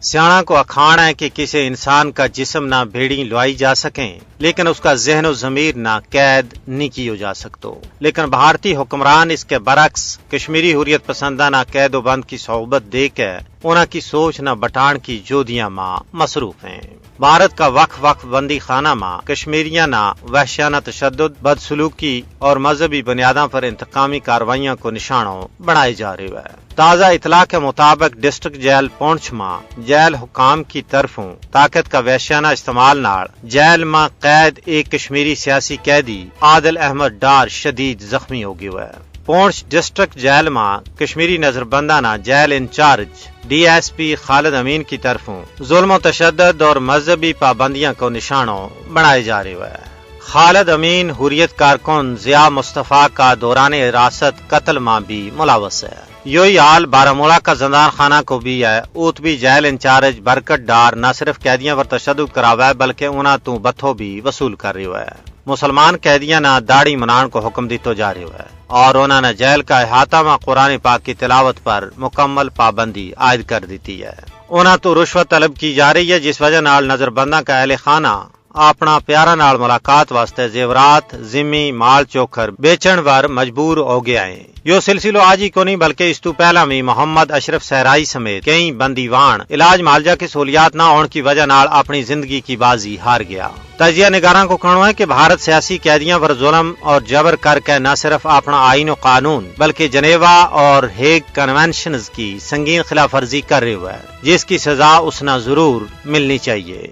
سیاح کو اکھاڑ ہے کہ کسی انسان کا جسم نہ بھیڑی لوائی جا سکیں لیکن اس کا ذہن و ضمیر نہ قید نہیں کیو جا سکتو، لیکن بھارتی حکمران اس کے برعکس کشمیری حریت پسندہ نہ قید و بند کی صحبت دے کے انہاں کی سوچ نہ بٹان کی جودیاں ماں مصروف ہیں۔ بھارت کا وقف بندی خانہ ماں کشمیریاں نہ وحشیانہ تشدد، بدسلوکی اور مذہبی بنیادوں پر انتقامی کاروائیاں کو نشانوں بنائے جا رہے ہیں۔ تازہ اطلاع کے مطابق ڈسٹرکٹ جیل پونچھ ماں جیل حکام کی طرفوں طاقت کا وحشیانہ استعمال نال جیل ماں قید ایک کشمیری سیاسی قیدی عادل احمد ڈار شدید زخمی ہو گیا ہے۔ پونچھ ڈسٹرکٹ جیل ماں کشمیری نظر بندانہ jail in-charge D S P Khalid Amin کی طرفوں ظلم و تشدد اور مذہبی پابندیاں کو نشانوں بنائے جا رہے ہیں۔ خالد امین حریت کارکن ضیاء مصطفیٰ کا دوران حراست قتل ماں بھی ملوث ہے۔ یہی حال بارہمولہ کا زندان خانہ کو بھی ہے۔ اوت بھی جیل انچارج برکت ڈار نہ صرف قیدیاں پر تشدد کراوا ہے بلکہ انہاں تو بتھو بھی وصول کر رہی ہے۔ مسلمان قیدیاں نہ داڑھی منان کو حکم دیتو جا رہی ہے اور انہوں نے جیل کا احاطہ میں قرآن پاک کی تلاوت پر مکمل پابندی عائد کر دیتی ہے۔ انہاں تو رشوت طلب کی جا رہی ہے جس وجہ نال نظر بنداں کا اہل خانہ اپنا پیارا نال ملاقات واسطے زیورات زمی مال چوکھر بیچن ور مجبور ہو گیا ہے۔ یہ سلسلہ آج ہی کو نہیں بلکہ اس تو پہلا بھی محمد اشرف صحرائی سمیت کئی بندیوان علاج معالجہ کی سہولیات نہ ہونے کی وجہ نال اپنی زندگی کی بازی ہار گیا۔ تجزیہ نگاراں کو کہنا ہے کہ بھارت سیاسی قیدیاں پر ظلم اور جبر کر کے نہ صرف اپنا آئین و قانون بلکہ جنیوا اور ہیگ کنونشنز کی سنگین خلاف ورزی کر رہے ہے جس کی سزا اس نہ ضرور ملنی چاہیے۔